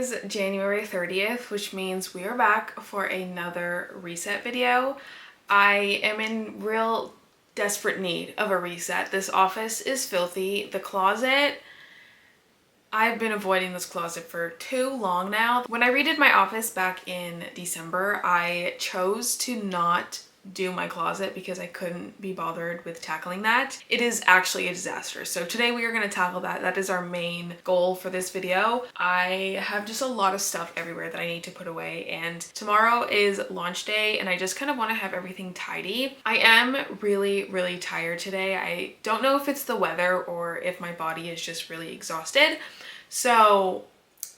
is January 30th, which means we are back for another reset video. I am in real desperate need of a reset. This office is filthy. The closet, I've been avoiding this closet for too long now. When I redid my office back in December, I chose to not do my closet because I couldn't be bothered with tackling that. It is actually a disaster. So today we are going to tackle that. That is our main goal for this video. I have just a lot of stuff everywhere that I need to put away, and tomorrow is launch day and I just kind of want to have everything tidy. I am really tired today. I don't know if it's the weather or if my body is just really exhausted. So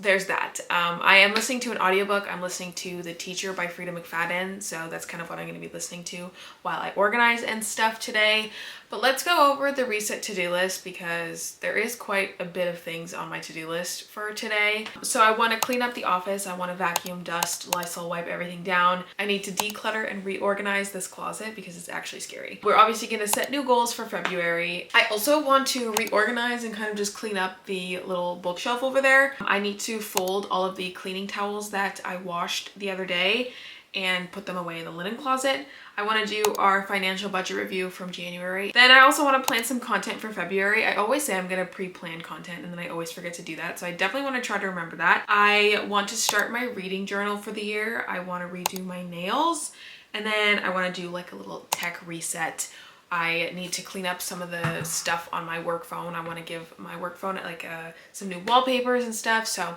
there's that. I am listening to an audiobook. I'm listening to The Teacher by Frida McFadden. So that's kind of what I'm going to be listening to while I organize and stuff today. But let's go over the reset to-do list because there is quite a bit of things on my to-do list for today. So I want to clean up the office. I want to vacuum, dust, Lysol wipe everything down. I need to declutter and reorganize this closet because it's actually scary. We're obviously going to set new goals for February. I also want to reorganize and kind of just clean up the little bookshelf over there. I need to fold all of the cleaning towels that I washed the other day and put them away in the linen closet. I want to do our financial budget review from January. Then I also want to plan some content for February. I always say I'm going to pre-plan content and then I always forget to do that. So I definitely want to try to remember that. I want to start my reading journal for the year. I want to redo my nails. And then I want to do like a little tech reset. I need to clean up some of the stuff on my work phone. I want to give my work phone like some new wallpapers and stuff. So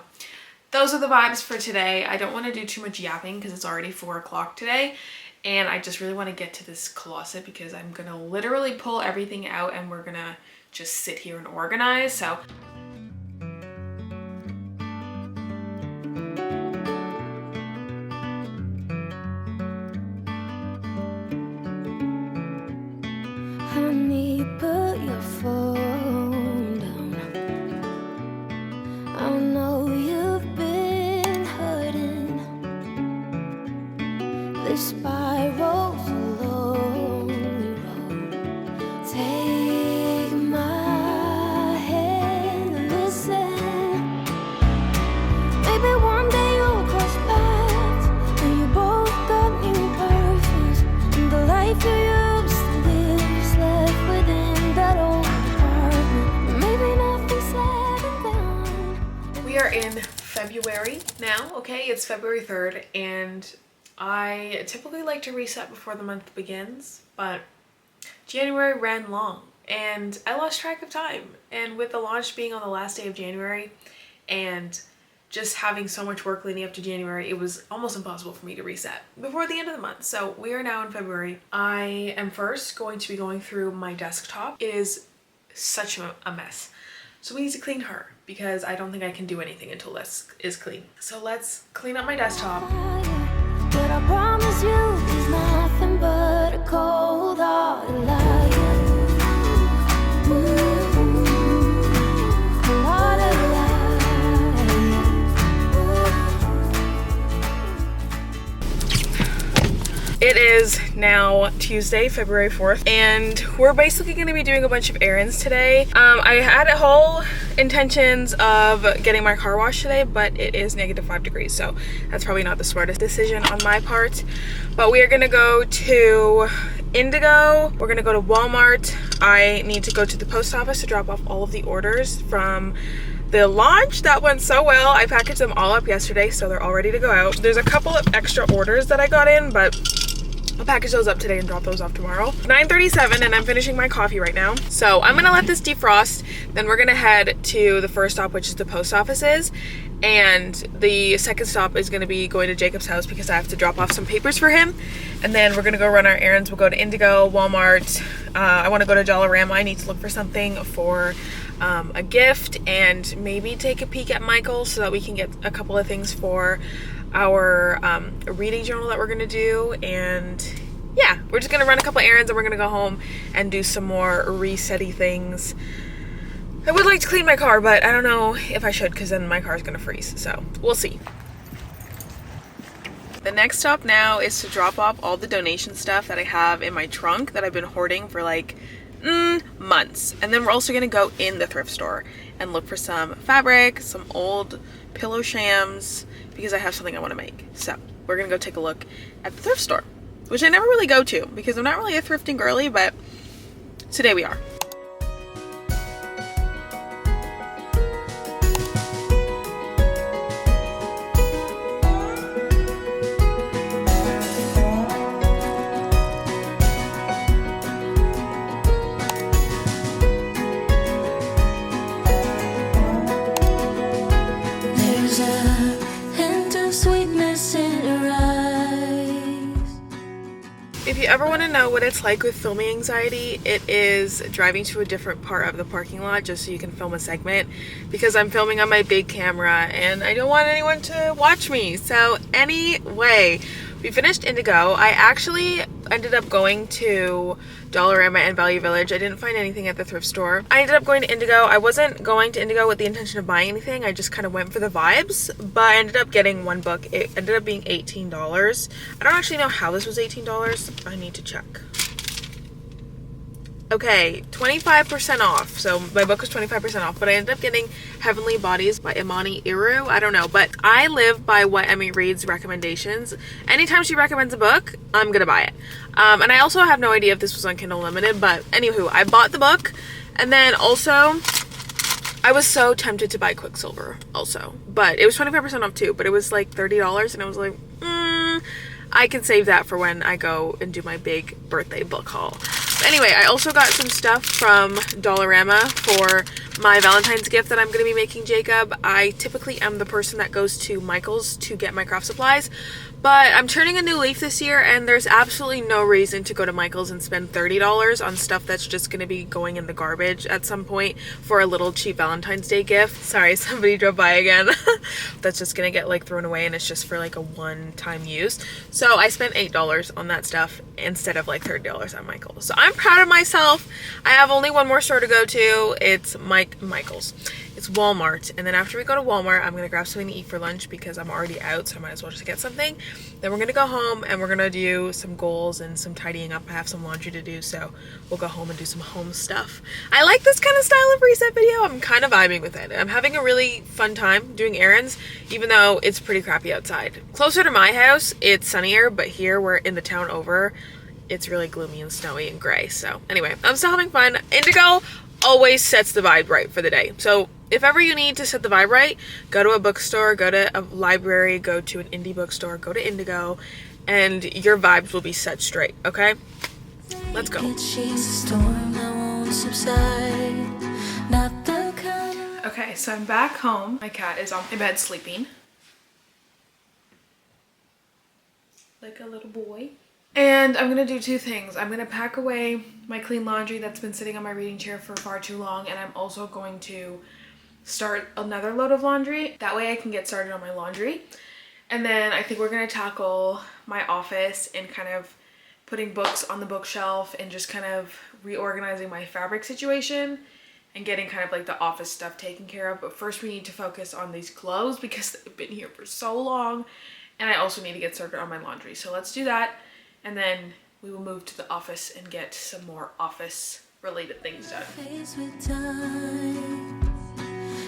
those are the vibes for today. I don't want to do too much yapping because it's already 4 o'clock today. And I just really want to get to this closet because I'm going to literally pull everything out and we're going to just sit here and organize. So honey, put your phone down. I know you've been hurting. This spiral's a lonely road. Take my hand and listen. Maybe one day you'll cross paths and you both got new purpose. And the life you used to live is left within that old apartment. Maybe nothing said and done. we are in February now, okay? It's February 3rd and I typically like to reset before the month begins, but January ran long and I lost track of time. And with the launch being on the last day of January and just having so much work leading up to January, it was almost impossible for me to reset before the end of the month. So we are now in February. I am first going to be going through my desktop. It is such a mess. So we need to clean her because I don't think I can do anything until this is clean. So let's clean up my desktop. But I promise you there's nothing but a cold-hearted liar. Cold-hearted liar. It is now Tuesday, February 4th, and we're basically going to be doing a bunch of errands today. I had whole intentions of getting my car washed today, but it is -5 degrees, so that's probably not the smartest decision on my part. But we are going to go to Indigo. We're going to go to Walmart. I need to go to the post office to drop off all of the orders from the launch. That went so well. I packaged them all up yesterday, so they're all ready to go out. There's a couple of extra orders that I got in, but I'll package those up today and drop those off tomorrow. 9:37 and I'm finishing my coffee right now. So I'm gonna let this defrost. Then we're gonna head to the first stop, which is the post offices. And the second stop is gonna be going to Jacob's house because I have to drop off some papers for him. And then we're gonna go run our errands. We'll go to Indigo, Walmart. I wanna go to Dollarama. I need to look for something for a gift and maybe take a peek at Michael's so that we can get a couple of things for our reading journal that we're gonna do. And yeah, we're just gonna run a couple errands and we're gonna go home and do some more resetty things. I would like to clean my car, but I don't know if I should because then my car is gonna freeze, so we'll see. The next stop now is to drop off all the donation stuff that I have in my trunk that I've been hoarding for like months. And then we're also gonna go in the thrift store and look for some fabric, some old pillow shams, because I have something I want to make. So we're gonna go take a look at the thrift store, which I never really go to because I'm not really a thrifting girly, but today we are. If you ever want to know what it's like with filming anxiety, it is driving to a different part of the parking lot just so you can film a segment, because I'm filming on my big camera and I don't want anyone to watch me. So anyway, we finished Indigo. I actually ended up going to Dollarama and Value Village. I didn't find anything at the thrift store. I ended up going to Indigo. I wasn't going to Indigo with the intention of buying anything. I just kind of went for the vibes, but I ended up getting one book. It ended up being $18. I don't actually know how this was $18. I need to check. Okay, 25% off. So my book was 25% off, but I ended up getting Heavenly Bodies by Imani Iru. I don't know, but I live by what Emmy reads recommendations. Anytime she recommends a book, I'm gonna buy it. And I also have no idea if this was on Kindle Unlimited, but anywho, I bought the book. And then also, I was so tempted to buy Quicksilver also, but it was 25% off too, but it was like $30, and I was like, I can save that for when I go and do my big birthday book haul. But anyway, I also got some stuff from Dollarama for my Valentine's gift that I'm going to be making Jacob. I typically am the person that goes to Michael's to get my craft supplies, but I'm turning a new leaf this year, and there's absolutely no reason to go to Michael's and spend $30 on stuff that's just going to be going in the garbage at some point for a little cheap Valentine's Day gift. Sorry, somebody drove by again. That's just going to get like thrown away, and it's just for like a one-time use. So I spent $8 on that stuff instead of like $30 at Michael's. So I'm proud of myself. I have only one more store to go to. It's Michael's. It's Walmart. And then after we go to Walmart, I'm gonna grab something to eat for lunch because I'm already out, so I might as well just get something. Then we're gonna go home and we're gonna do some goals and some tidying up. I have some laundry to do, so we'll go home and do some home stuff. I like this kind of style of reset video. I'm kind of vibing with it. I'm having a really fun time doing errands, even though it's pretty crappy outside. Closer to my house, it's sunnier, but here we're in the town over, it's really gloomy and snowy and gray. So anyway, I'm still having fun. Indigo always sets the vibe right for the day. So if ever you need to set the vibe right, go to a bookstore, go to a library, go to an indie bookstore, go to Indigo, and your vibes will be set straight, okay? Let's go. Okay, so I'm back home. My cat is on my bed sleeping like a little boy. And I'm gonna do two things. I'm gonna pack away my clean laundry that's been sitting on my reading chair for far too long, and I'm also going to start another load of laundry. That way I can get started on my laundry. And then I think we're gonna tackle my office and kind of putting books on the bookshelf and just kind of reorganizing my fabric situation and getting kind of like the office stuff taken care of. But first we need to focus on these clothes because they've been here for so long, and I also need to get started on my laundry. So let's do that, and then we will move to the office and get some more office related things done.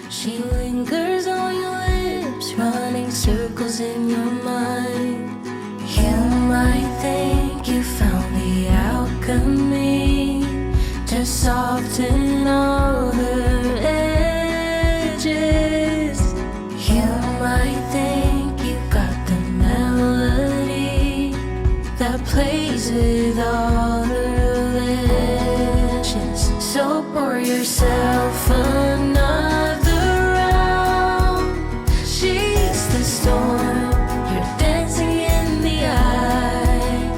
She lingers on your lips, running circles in your mind. You might think you found the alchemy to soften all her edges. You might think you got the melody that plays with all her legends. So pour yourself another round. She's the storm, you're dancing in the eye,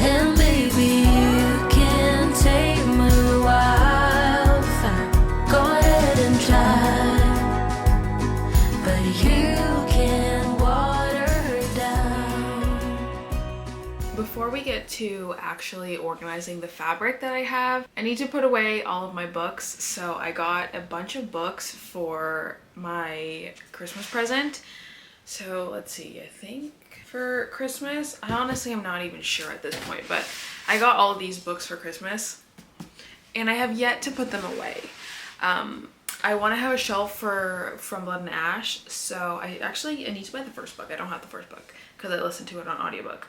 and baby you can tame her wildfire. Go ahead and try, but you can water her down. Before we get to actually organizing the fabric that I have, I need to put away all of my books. So I got a bunch of books for my Christmas present. So let's see, I think for Christmas, I honestly am not even sure at this point, but I got all of these books for Christmas. and I have yet to put them away. I want to have a shelf from Blood and Ash, so I need to buy the first book. I don't have the first book because I listened to it on audiobook.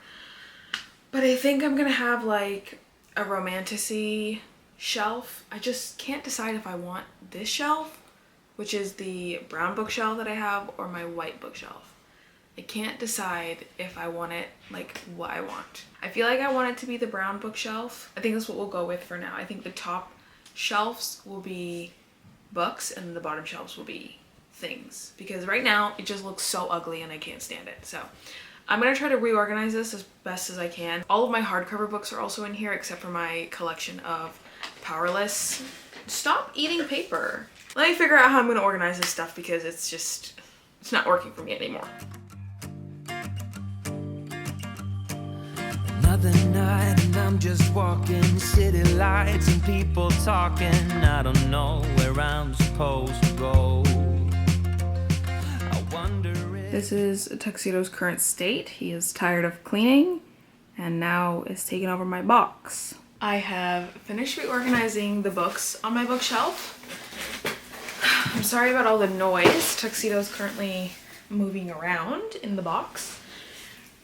But I think I'm gonna have like a romantasy shelf. I just can't decide if I want this shelf, which is the brown bookshelf that I have, or my white bookshelf. I can't decide if I want it, like what I want. I feel like I want it to be the brown bookshelf. I think that's what we'll go with for now. I think the top shelves will be books and the bottom shelves will be things, because right now it just looks so ugly and I can't stand it. So I'm gonna try to reorganize this as best as I can. All of my hardcover books are also in here except for my collection of Powerless. Stop eating paper. Let me figure out how I'm gonna organize this stuff because it's not working for me anymore. Another night and I'm just walking, city lights and people talking. I don't know where I'm supposed to go. I wonder if... This is Tuxedo's current state. He is tired of cleaning and now is taking over my box. I have finished reorganizing the books on my bookshelf. I'm sorry about all the noise. Tuxedo's currently moving around in the box.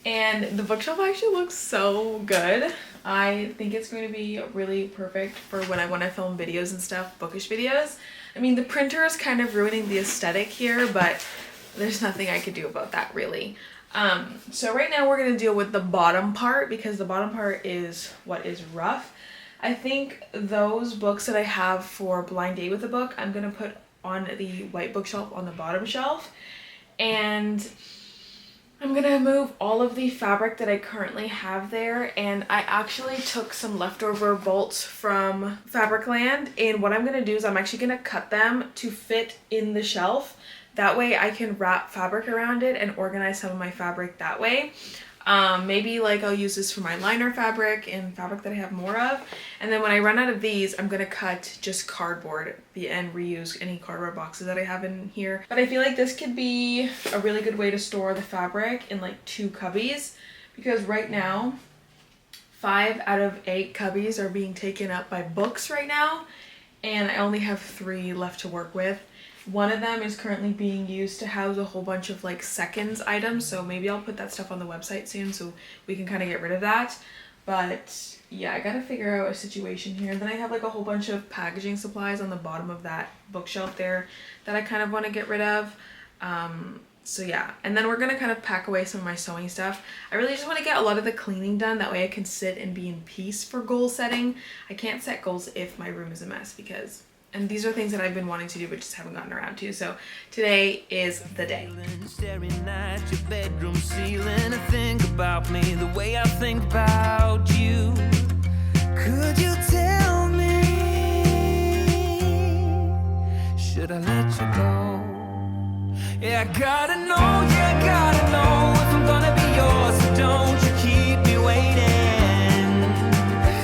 And the bookshelf actually looks so good. I think it's going to be really perfect for when I want to film videos and stuff, bookish videos. I mean, the printer is kind of ruining the aesthetic here, but there's nothing I could do about that really. So right now we're going to deal with the bottom part because the bottom part is what is rough. I think those books that I have for Blind Date with a Book, I'm going to put on the white bookshelf on the bottom shelf. And I'm gonna move all of the fabric that I currently have there, and I actually took some leftover bolts from Fabricland, and what I'm gonna do is I'm actually gonna cut them to fit in the shelf. That way I can wrap fabric around it and organize some of my fabric that way. Maybe like I'll use this for my liner fabric and fabric that I have more of. And then when I run out of these, I'm gonna cut just cardboard and reuse any cardboard boxes that I have in here. But I feel like this could be a really good way to store the fabric in like 2 cubbies, because right now 5 out of 8 cubbies are being taken up by books right now, and I only have 3 left to work with. One of them is currently being used to house a whole bunch of like seconds items, so maybe I'll put that stuff on the website soon so we can kind of get rid of that. But yeah, I gotta figure out a situation here. And then I have like a whole bunch of packaging supplies on the bottom of that bookshelf there that I kind of want to get rid of. So yeah, and then we're gonna kind of pack away some of my sewing stuff. I really just want to get a lot of the cleaning done, that way I can sit and be in peace for goal setting. I can't set goals if my room is a mess, because and these are things that I've been wanting to do but just haven't gotten around to. So today is the day. Staring at your bedroom ceiling, I think about me the way I think about you. Could you tell me, should I let you go? Yeah, I gotta know, yeah, I gotta know if I'm gonna be yours, so don't you keep me waiting.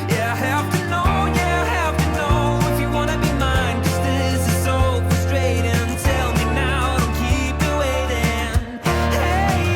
Yeah, I have to know, yeah, I have to know if you wanna be mine, 'cause this is so frustrating. Tell me now, don't keep me waiting. Hey,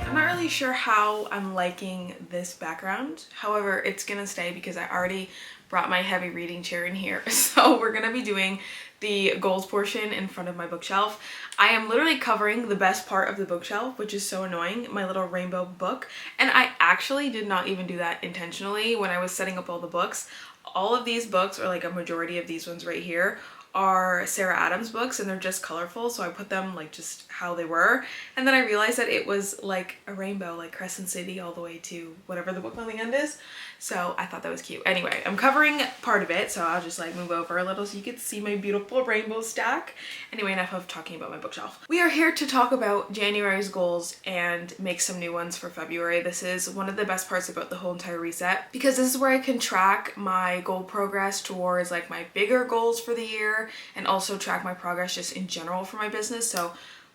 I'm not really sure how I'm liking this background. However, it's gonna stay because I already brought my heavy reading chair in here. So we're gonna be doing the goals portion in front of my bookshelf. I am literally covering the best part of the bookshelf, which is so annoying, my little rainbow book. And I actually did not even do that intentionally when I was setting up all the books. All of these books, or like a majority of these ones right here, are Sarah Adams books, and they're just colorful, so I put them like just how they were. And then I realized that it was like a rainbow, like Crescent City all the way to whatever the book on the end is. So I thought that was cute. Anyway, I'm covering part of it, so I'll just like move over a little so you can see my beautiful rainbow stack. Anyway, enough of talking about my bookshelf. We are here to talk about January's goals and make some new ones for February. This is one of the best parts about the whole entire reset, because this is where I can track my goal progress towards like my bigger goals for the year, and also track my progress just in general for my business. So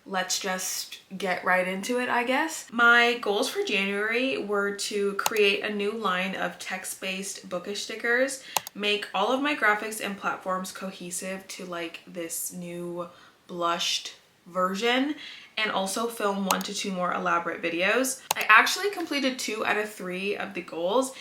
let's just get right into it, I guess. My goals for January were to create a new line of text-based bookish stickers, make all of my graphics and platforms cohesive to like this new blushed version and also film 1 to 2 more elaborate videos. I actually completed 2 out of 3 of the goals.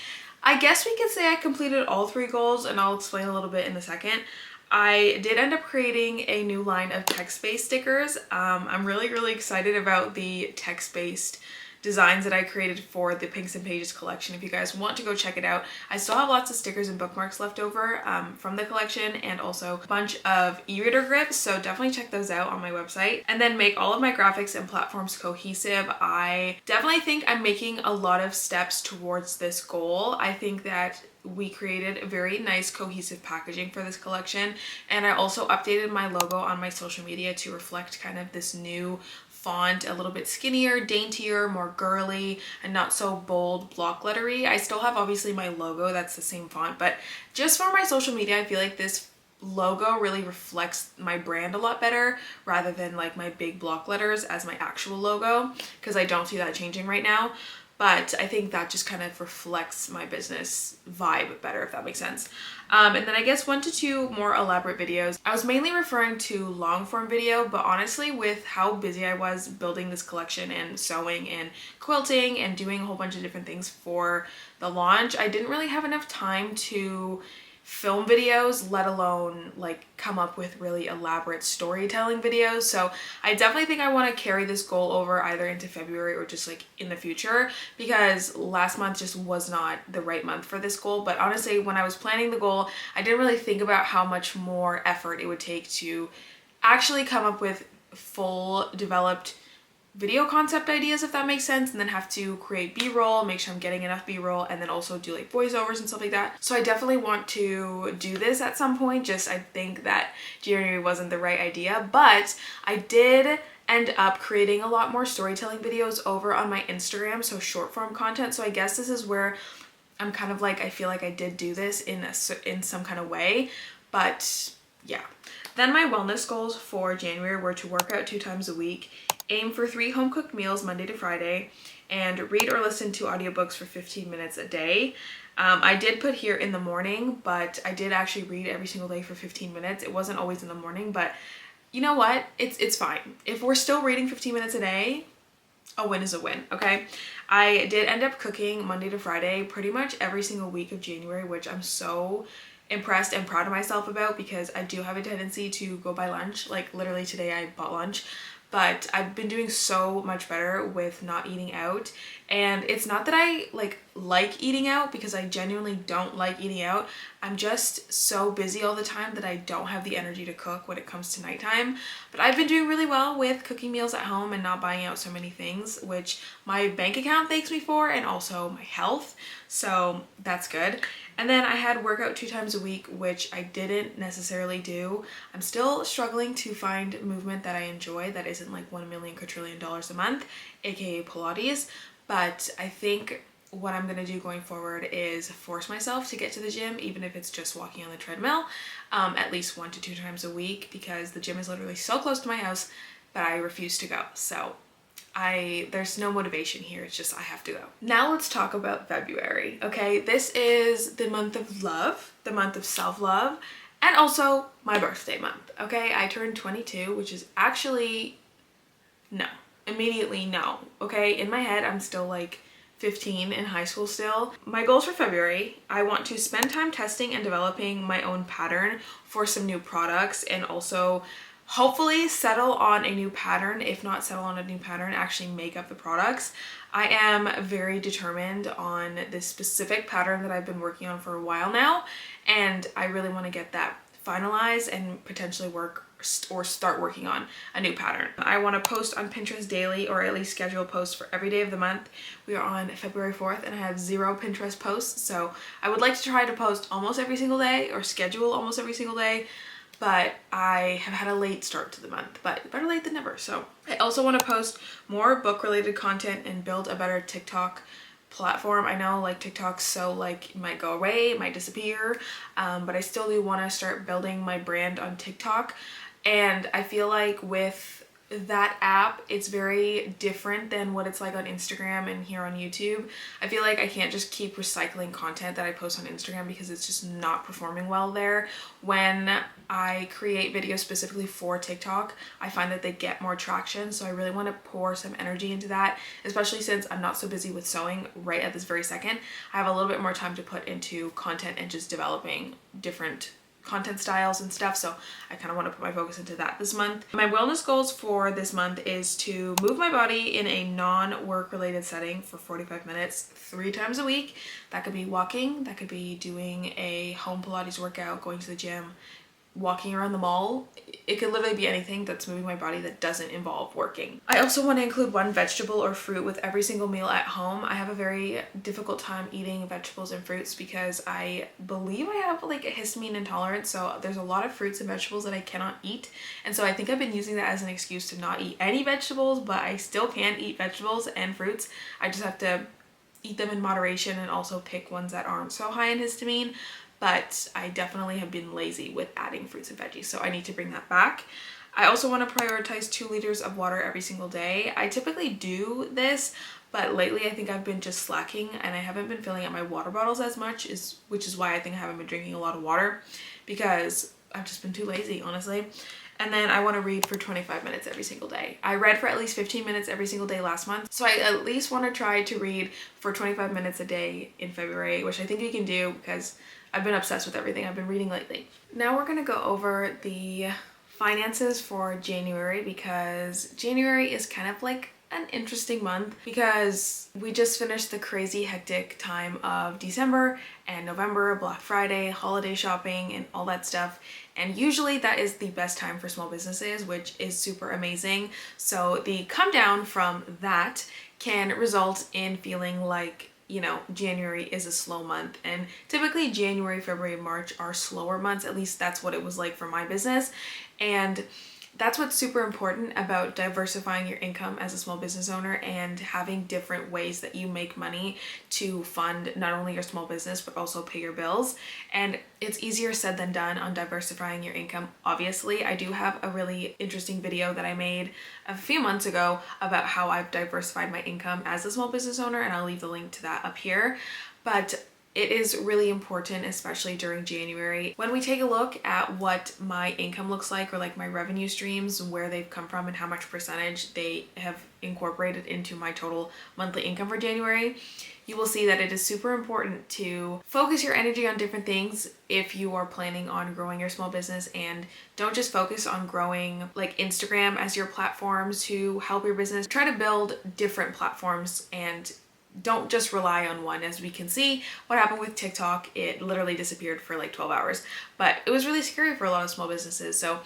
I guess we could say I completed all 3 goals, and I'll explain a little bit in a second. I did end up creating a new line of text-based stickers. I'm really excited about the text-based designs that I created for the Pinks and Pages collection. If you guys want to go check it out, I still have lots of stickers and bookmarks left over from the collection, and also a bunch of e-reader grips, so definitely check those out on my website. And then make all of my graphics and platforms cohesive. I definitely think I'm making a lot of steps towards this goal. I think that we created a very nice cohesive packaging for this collection, and I also updated my logo on my social media to reflect kind of this new font, a little bit skinnier, daintier, more girly, and not so bold block lettery. I still have obviously my logo, that's the same font, but just for my social media, I feel like this logo really reflects my brand a lot better rather than like my big block letters as my actual logo, because I don't see that changing right now. But I think that just kind of reflects my business vibe better, if that makes sense. And then I guess 1 to 2 more elaborate videos. I was mainly referring to long form video, but honestly with how busy I was building this collection and sewing and quilting and doing a whole bunch of different things for the launch, I didn't really have enough time to film videos, let alone like come up with really elaborate storytelling videos. So I definitely think I want to carry this goal over either into February or just like in the future, because last month just was not the right month for this goal. But honestly, when I was planning the goal, I didn't really think about how much more effort it would take to actually come up with full developed video concept ideas, if that makes sense, and then have to create b-roll, make sure I'm getting enough b-roll, and then also do like voiceovers and stuff like that. So I definitely want to do this at some point. Just I think that January wasn't the right idea, but I did end up creating a lot more storytelling videos over on my Instagram, so short form content. So I guess this is where I'm kind of like, I feel like I did do this in some kind of way, but yeah. Then my wellness goals for January were to work out 2 times a week, aim for 3 home-cooked meals Monday to Friday, and read or listen to audiobooks for 15 minutes a day. I did put here in the morning, but I did actually read every single day for 15 minutes. It wasn't always in the morning, but you know what? It's fine. If we're still reading 15 minutes a day, a win is a win, okay? I did end up cooking Monday to Friday pretty much every single week of January, which I'm so impressed and proud of myself about, because I do have a tendency to go buy lunch. Like literally today I bought lunch, but I've been doing so much better with not eating out. And it's not that I like eating out, because I genuinely don't like eating out. I'm just so busy all the time that I don't have the energy to cook when it comes to nighttime. But I've been doing really well with cooking meals at home and not buying out so many things, which my bank account thanks me for, and also my health. So that's good. And then I had workout 2 times a week, which I didn't necessarily do. I'm still struggling to find movement that I enjoy that isn't like $1 million quadrillion a month, aka Pilates. But I think what I'm gonna do going forward is force myself to get to the gym, even if it's just walking on the treadmill, at least 1 to 2 times a week, because the gym is literally so close to my house, but I refuse to go. So there's no motivation here, it's just I have to go. Now let's talk about February, okay? This is the month of love, the month of self-love, and also my birthday month, okay? I turned 22, which is actually, immediately no, okay? In my head, I'm still like 15 in high school still. My goals for February, I want to spend time testing and developing my own pattern for some new products, and also hopefully settle on a new pattern. If not settle on a new pattern, actually make up the products. I am very determined on this specific pattern that I've been working on for a while now, and I really want to get that finalized and potentially start working on a new pattern. I want to post on Pinterest daily, or at least schedule posts for every day of the month. We are on February 4th and I have 0 Pinterest posts, so I would like to try to post almost every single day or schedule almost every single day, but I have had a late start to the month, but better late than never. So I also want to post more book related content and build a better TikTok platform. I know like TikTok's so like it might go away, it might disappear, but I still do want to start building my brand on TikTok. And I feel like with that app, it's very different than what it's like on Instagram and here on YouTube. I feel like I can't just keep recycling content that I post on Instagram because it's just not performing well there. When I create videos specifically for TikTok, I find that they get more traction, so I really want to pour some energy into that, especially since I'm not so busy with sewing right at this very second. I have a little bit more time to put into content and just developing different content styles and stuff, so I kind of want to put my focus into that this month. My wellness goals for this month is to move my body in a non-work related setting for 45 minutes 3 times a week. That could be walking, that could be doing a home Pilates workout, going to the gym, walking around the mall. It could literally be anything that's moving my body that doesn't involve working. I also want to include one vegetable or fruit with every single meal at home. I have a very difficult time eating vegetables and fruits because I believe I have like a histamine intolerance, so there's a lot of fruits and vegetables that I cannot eat, and so I think I've been using that as an excuse to not eat any vegetables, but I still can eat vegetables and fruits. I just have to eat them in moderation and also pick ones that aren't so high in histamine. But I definitely have been lazy with adding fruits and veggies, so I need to bring that back. I also want to prioritize 2 liters of water every single day. I typically do this, but lately I think I've been just slacking and I haven't been filling up my water bottles as much, which is why I think I haven't been drinking a lot of water, because I've just been too lazy, honestly. And then I want to read for 25 minutes every single day. I read for at least 15 minutes every single day last month, so I at least want to try to read for 25 minutes a day in February, which I think we can do because I've been obsessed with everything I've been reading lately. Now we're gonna go over the finances for January, because January is kind of like an interesting month because we just finished the crazy hectic time of December and November, Black Friday, holiday shopping, and all that stuff. And usually that is the best time for small businesses, which is super amazing. So the come down from that can result in feeling like, you know, January is a slow month, and typically January, February, March are slower months. At least that's what it was like for my business. And that's what's super important about diversifying your income as a small business owner and having different ways that you make money to fund not only your small business but also pay your bills. And it's easier said than done on diversifying your income. Obviously, I do have a really interesting video that I made a few months ago about how I've diversified my income as a small business owner, and I'll leave the link to that up here. But it is really important, especially during January, when we take a look at what my income looks like, or like my revenue streams, where they've come from and how much percentage they have incorporated into my total monthly income for January. You will see that it is super important to focus your energy on different things if you are planning on growing your small business, and don't just focus on growing like Instagram as your platform to help your business. Try to build different platforms and don't just rely on one. As we can see what happened with TikTok, it literally disappeared for like 12 hours, but it was really scary for a lot of small businesses. So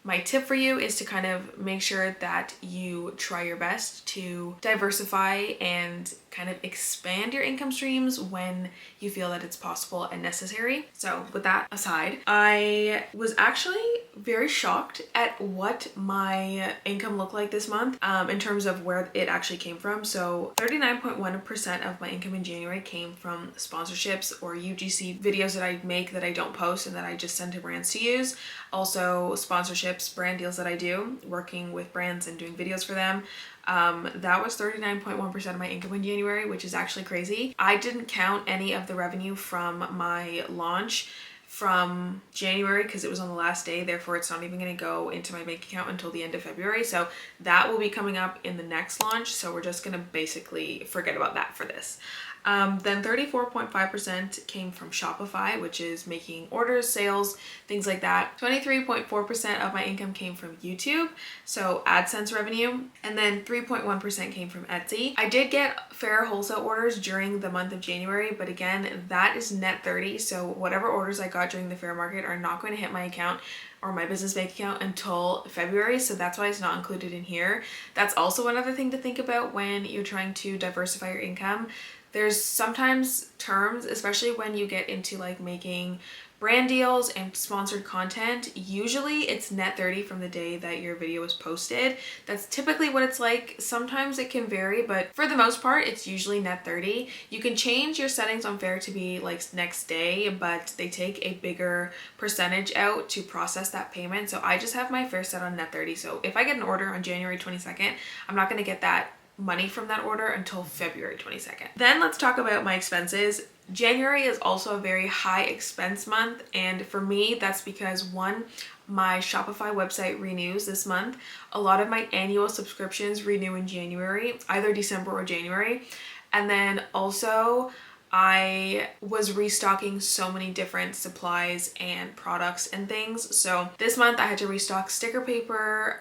my tip for you is to kind of make sure that you try your best to diversify and kind of expand your income streams when you feel that it's possible and necessary. So with that aside, I was actually very shocked at what my income looked like this month in terms of where it actually came from. So 39.1% of my income in January came from sponsorships or UGC videos that I make that I don't post and that I just send to brands to use. Also sponsorships, brand deals that I do, working with brands and doing videos for them. That was 39.1% of my income in January, which is actually crazy. I didn't count any of the revenue from my launch from January because it was on the last day, therefore it's not even going to go into my bank account until the end of February. So that will be coming up in the next launch, so we're just going to basically forget about that for this. Then 34.5% came from Shopify, which is making orders, sales, things like that. 23.4% of my income came from YouTube, so AdSense revenue. And then 3.1% came from Etsy. I did get fair wholesale orders during the month of January, but again, that is net 30. So whatever orders I got during the fair market are not going to hit my account or my business bank account until February, so that's why it's not included in here. That's also another thing to think about when you're trying to diversify your income. There's sometimes terms, especially when you get into like making brand deals and sponsored content, usually it's net 30 from the day that your video was posted. That's typically what it's like. Sometimes it can vary, but for the most part, it's usually net 30. You can change your settings on Fair to be like next day, but they take a bigger percentage out to process that payment. So I just have my Fair set on net 30. So if I get an order on January 22nd, I'm not going to get that money from that order until February 22nd. Then let's talk about my expenses. January is also a very high expense month, and for me that's because one, my Shopify website renews this month. A lot of my annual subscriptions renew in January, either December or January. And then also I was restocking so many different supplies and products and things. So this month I had to restock sticker paper,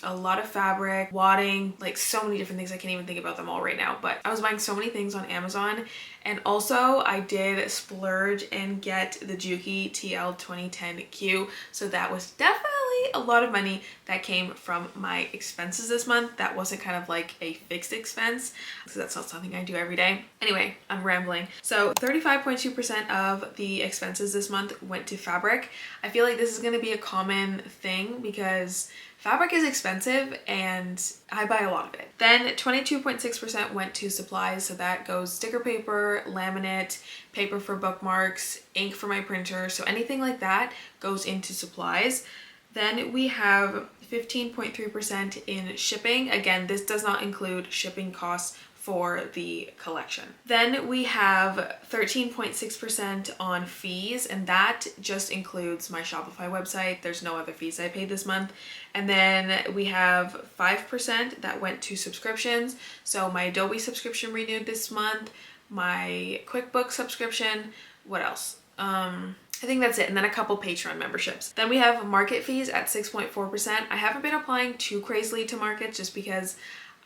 a lot of fabric, wadding, like so many different things. I can't even think about them all right now, but I was buying so many things on Amazon. And also I did splurge and get the Juki TL 2010Q. So that was definitely a lot of money that came from my expenses this month. That wasn't kind of like a fixed expense, because that's not something I do every day. Anyway, I'm rambling. So 35.2% of the expenses this month went to fabric. I feel like this is going to be a common thing because fabric is expensive and I buy a lot of it. Then 22.6% went to supplies. So that goes sticker paper, laminate, paper for bookmarks, ink for my printer. So anything like that goes into supplies. Then we have 15.3% in shipping. Again, this does not include shipping costs for the collection. Then we have 13.6% on fees, and that just includes my Shopify website. There's no other fees I paid this month. And then we have 5% that went to subscriptions. So my Adobe subscription renewed this month, my QuickBooks subscription, what else? I think that's it, and then a couple Patreon memberships. Then we have market fees at 6.4%. I haven't been applying too crazily to markets just because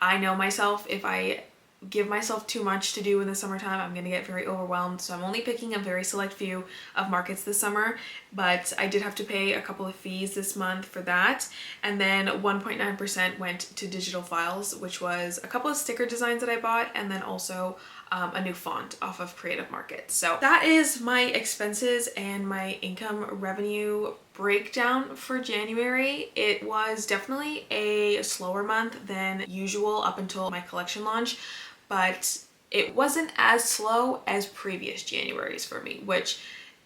I know myself. If I give myself too much to do in the summertime, I'm gonna get very overwhelmed. So I'm only picking a very select few of markets this summer, but I did have to pay a couple of fees this month for that. And then 1.9% went to digital files, which was a couple of sticker designs that I bought, and then also a new font off of Creative Market. So that is my expenses and my income revenue breakdown for January. It was definitely a slower month than usual up until my collection launch, but it wasn't as slow as previous Januaries for me, which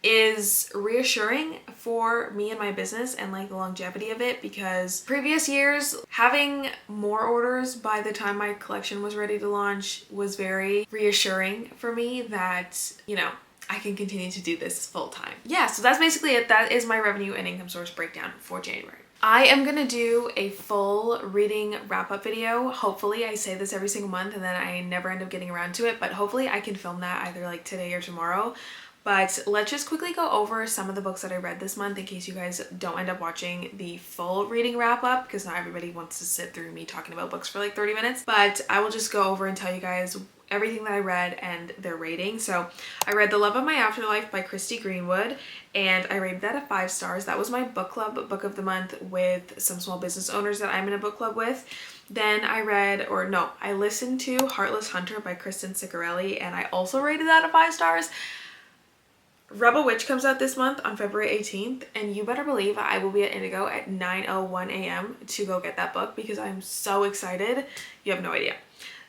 is reassuring for me and my business and like the longevity of it, because previous years having more orders by the time my collection was ready to launch was very reassuring for me that, you know, I can continue to do this full time. Yeah, so that's basically it. That is my revenue and income source breakdown for January. I am gonna do a full reading wrap-up video. Hopefully, I say this every single month and then I never end up getting around to it, but hopefully I can film that either like today or tomorrow. But let's just quickly go over some of the books that I read this month in case you guys don't end up watching the full reading wrap up, because not everybody wants to sit through me talking about books for like 30 minutes. But I will just go over and tell you guys everything that I read and their rating. So I read The Love of My Afterlife by Christy Greenwood, and I rated that at 5 stars. That was my book club book of the month with some small business owners that I'm in a book club with. Then I listened to Heartless Hunter by Kristen Ciccarelli, and I also rated that at 5 stars. Rebel Witch comes out this month on February 18th, and you better believe I will be at Indigo at 9:01 a.m. to go get that book because I'm so excited. You have no idea.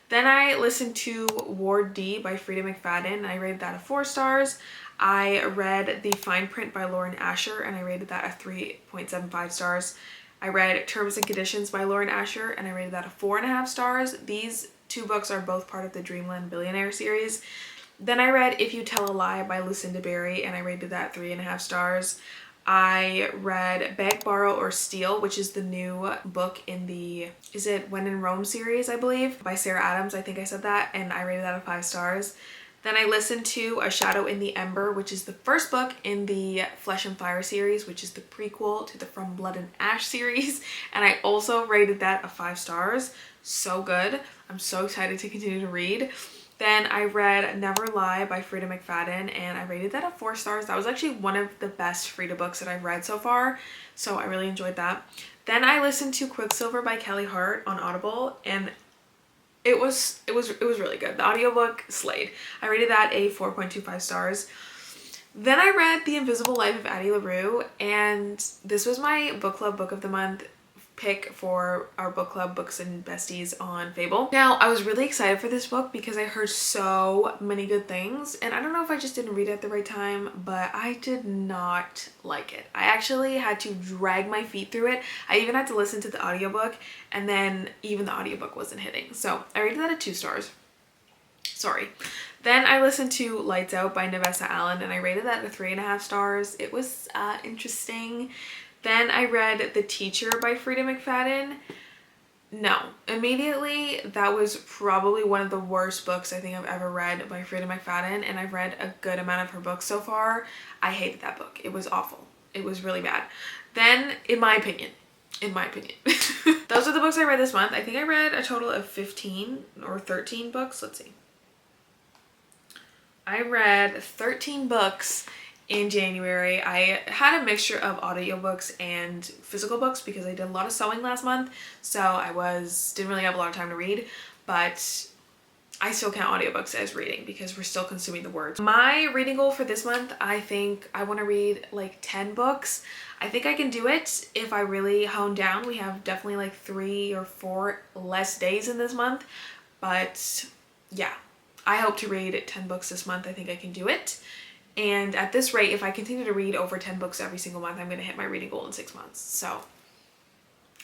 Then I listened to Ward D by Frida McFadden, and I rated that at 4 stars. I read The Fine Print by Lauren Asher, and I rated that at 3.75 stars. I read Terms and Conditions by Lauren Asher, and I rated that at 4.5 stars. These two books are both part of the Dreamland Billionaire series. Then I read If You Tell a Lie by Lucinda Berry, and I rated that 3.5 stars. I read Beg, Borrow, or Steal, which is the new book in the, is it When in Rome series, I believe, by Sarah Adams. I think I said that, and I rated that at 5 stars. Then I listened to A Shadow in the Ember, which is the first book in the Flesh and Fire series, which is the prequel to the From Blood and Ash series, and I also rated that at 5 stars. So good. I'm so excited to continue to read. Then I read Never Lie by Frida McFadden, and I rated that at 4 stars. That was actually one of the best Frida books that I've read so far, so I really enjoyed that. Then I listened to Quicksilver by Kelly Hart on Audible, and it was really good. The audiobook slayed. I rated that a 4.25 stars. Then I read The Invisible Life of Addie LaRue, and this was my book club book of the month pick for our book club Books and Besties on Fable. Now, I was really excited for this book because I heard so many good things, and I don't know if I just didn't read it at the right time, but I did not like it. I actually had to drag my feet through it. I even had to listen to the audiobook, and then even the audiobook wasn't hitting. So I rated that at 2 stars. Sorry. Then I listened to Lights Out by Nevessa Allen, and I rated that at 3.5 stars. It was interesting. Then I read The Teacher by Frida McFadden. No, immediately that was probably one of the worst books I think I've ever read by Frida McFadden, and I've read a good amount of her books so far. I hated that book. It was awful. It was really bad. Then, in my opinion, those are the books I read this month. I think I read a total of 15 or 13 books. Let's see. I read 13 books in January. I had a mixture of audiobooks and physical books because I did a lot of sewing last month, so I didn't really have a lot of time to read, but I still count audiobooks as reading because we're still consuming the words. My reading goal for this month, I think I want to read like 10 books. I think I can do it if I really hone down. We have definitely like 3 or 4 less days in this month, but yeah, I hope to read 10 books this month. I think I can do it. And at this rate, if I continue to read over 10 books every single month, I'm going to hit my reading goal in 6 months. So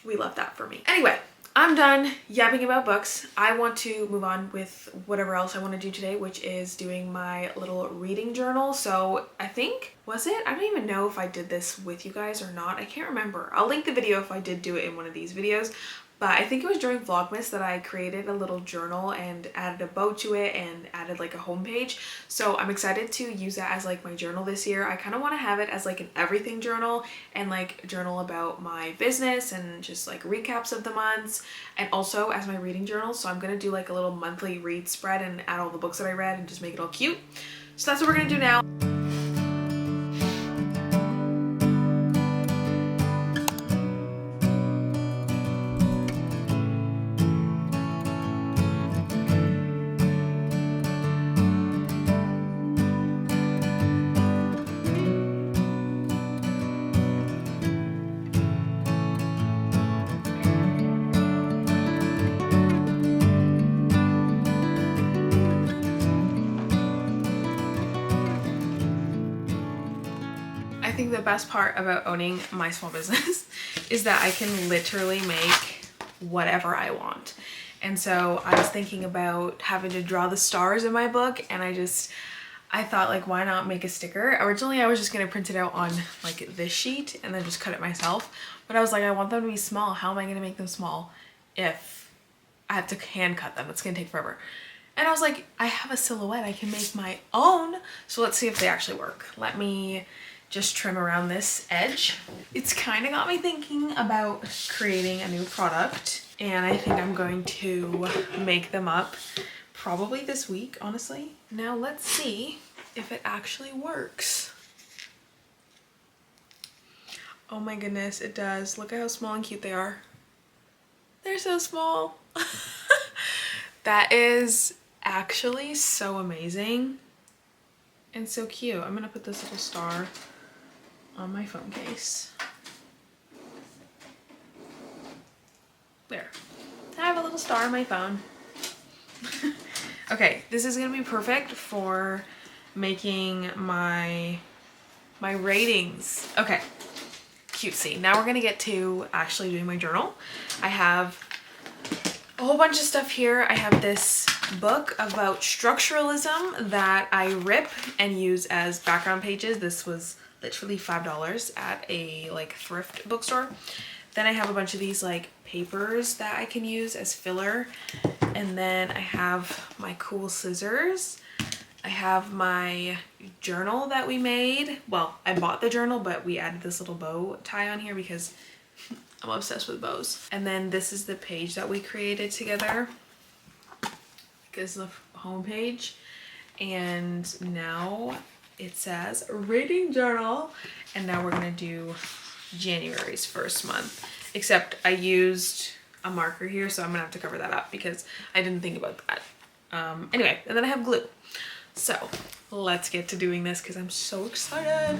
we love that for me. Anyway, I'm done yapping about books. I want to move on with whatever else I want to do today, which is doing my little reading journal. So I think, was it? I don't even know if I did this with you guys or not. I can't remember. I'll link the video if I did do it in one of these videos. But I think it was during Vlogmas that I created a little journal and added a bow to it and added like a homepage. So I'm excited to use that as like my journal this year. I kind of want to have it as like an everything journal and like journal about my business and just like recaps of the months, and also as my reading journal. So I'm going to do like a little monthly read spread and add all the books that I read and just make it all cute. So that's what we're going to do now. I think the best part about owning my small business is that I can literally make whatever I want. And so I was thinking about having to draw the stars in my book, and I thought like, why not make a sticker? Originally I was just gonna print it out on like this sheet and then just cut it myself, but I was like, I want them to be small. How am I gonna make them small if I have to hand cut them? It's gonna take forever. And I was like, I have a silhouette, I can make my own. So let's see if they actually work. Let me just trim around this edge. It's kind of got me thinking about creating a new product, and I think I'm going to make them up probably this week, honestly. Now let's see if it actually works. Oh my goodness, it does. Look at how small and cute they are. They're so small. That is actually so amazing and so cute. I'm gonna put this little star on my phone case. There. I have a little star on my phone. Okay, this is gonna be perfect for making my ratings. Okay, cutesy. Now we're gonna get to actually doing my journal. I have a whole bunch of stuff here. I have this book about structuralism that I rip and use as background pages. This was literally $5 at a like thrift bookstore. Then I have a bunch of these like papers that I can use as filler. And then I have my cool scissors. I have my journal that we made. Well, I bought the journal, but we added this little bow tie on here because I'm obsessed with bows. And then this is the page that we created together. This is the home page. And now it says reading journal. And now we're gonna do January's first month. Except I used a marker here, so I'm gonna have to cover that up because I didn't think about that. Anyway, and then I have glue. So let's get to doing this because I'm so excited.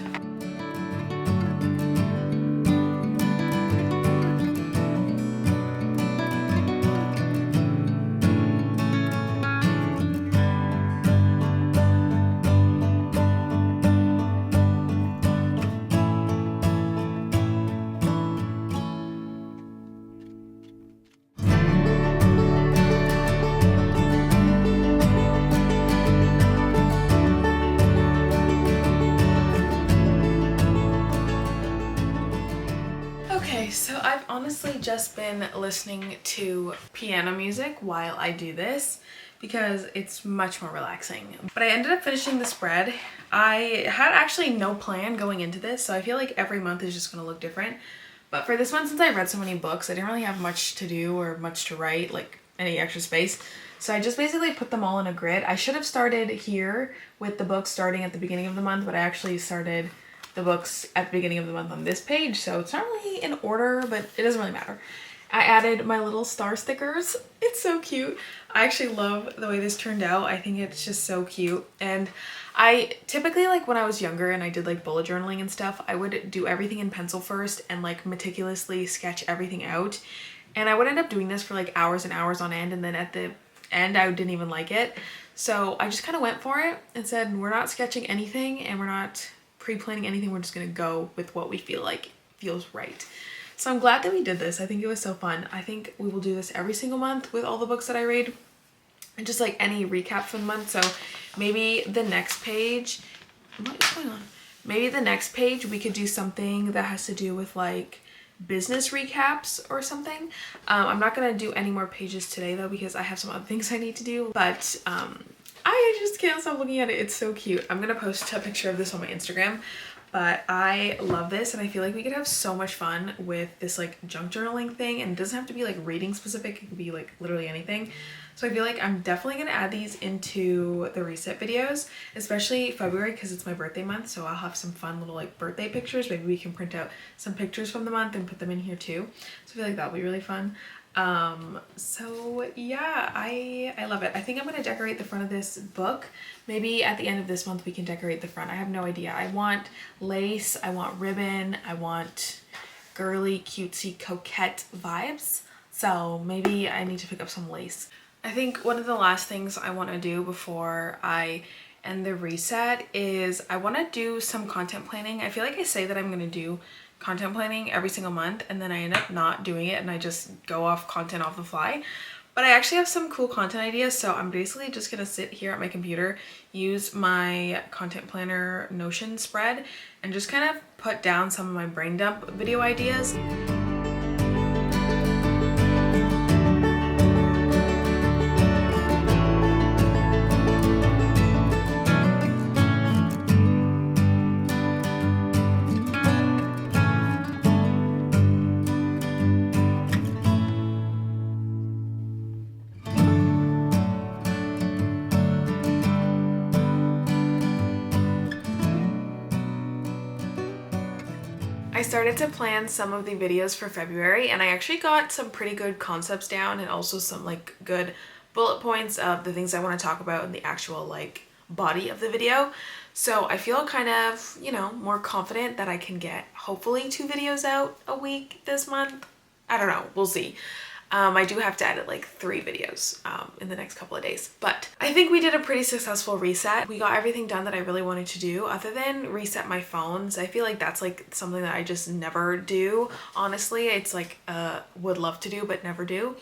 Okay, so I've honestly just been listening to piano music while I do this because it's much more relaxing. But I ended up finishing the spread. I had actually no plan going into this, so I feel like every month is just gonna look different. But for this one, since I read so many books, I didn't really have much to do or much to write, like any extra space. So I just basically put them all in a grid. I should have started here with the books starting at the beginning of the month, but I actually started the books at the beginning of the month on this page, so it's not really in order, but it doesn't really matter. I added my little star stickers. It's so cute. I actually love the way this turned out. I think it's just so cute. And I typically, like when I was younger and I did like bullet journaling and stuff, I would do everything in pencil first and like meticulously sketch everything out. And I would end up doing this for like hours and hours on end, and then at the end I didn't even like it. So I just kind of went for it and said, we're not sketching anything and we're not pre-planning anything, we're just gonna go with what we feel like feels right. So I'm glad that we did this. I think it was so fun. I think we will do this every single month with all the books that I read and just like any recap for the month. So maybe the next page, what is going on? Maybe the next page we could do something that has to do with like business recaps or something. I'm not gonna do any more pages today though because I have some other things I need to do, but I just can't stop looking at it. It's so cute. I'm gonna post a picture of this on my Instagram, but I love this and I feel like we could have so much fun with this like junk journaling thing, and it doesn't have to be like reading specific, it could be like literally anything. So I feel like I'm definitely gonna add these into the reset videos, especially February because it's my birthday month, so I'll have some fun little like birthday pictures. Maybe we can print out some pictures from the month and put them in here too. So I feel like that'll be really fun. So yeah, I love it. I think I'm gonna decorate the front of this book. Maybe at the end of this month we can decorate the front. I have no idea. I want lace, I want ribbon, I want girly, cutesy, coquette vibes. So maybe I need to pick up some lace. I think one of the last things I want to do before I end the reset is I want to do some content planning. I feel like I say that I'm gonna do content planning every single month and then I end up not doing it and I just go off content off the fly. But I actually have some cool content ideas, so I'm basically just gonna sit here at my computer, use my content planner Notion spread, and just kind of put down some of my brain dump video ideas. I started to plan some of the videos for February and I actually got some pretty good concepts down and also some like good bullet points of the things I want to talk about in the actual like body of the video. So I feel kind of, you know, more confident that I can get hopefully 2 videos out a week this month. I don't know, we'll see. I do have to edit like 3 videos in the next couple of days, but I think we did a pretty successful reset. We got everything done that I really wanted to do other than reset my phones. I feel like that's like something that I just never do. Honestly, it's like would love to do but never do.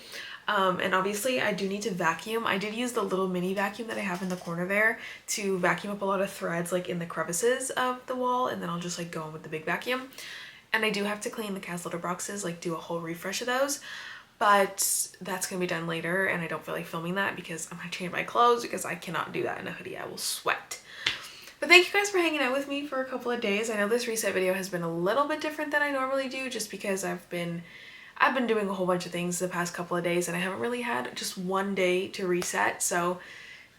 And obviously I do need to vacuum. I did use the little mini vacuum that I have in the corner there to vacuum up a lot of threads like in the crevices of the wall, and then I'll just like go in with the big vacuum. And I do have to clean the cat's litter boxes, like do a whole refresh of those. But that's gonna be done later and I don't feel like filming that because I'm gonna change my clothes because I cannot do that in a hoodie. I will sweat. But thank you guys for hanging out with me for a couple of days. I know this reset video has been a little bit different than I normally do just because I've been doing a whole bunch of things the past couple of days and I haven't really had just one day to reset. So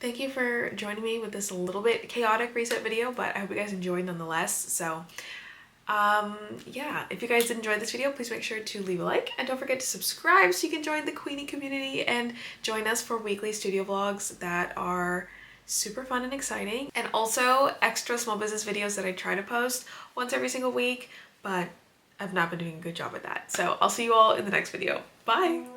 thank you for joining me with this a little bit chaotic reset video, but I hope you guys enjoyed nonetheless. So yeah, if you guys did enjoy this video, please make sure to leave a like and don't forget to subscribe so you can join the Queenie community and join us for weekly studio vlogs that are super fun and exciting. And also extra small business videos that I try to post once every single week, but I've not been doing a good job with that. So I'll see you all in the next video. Bye!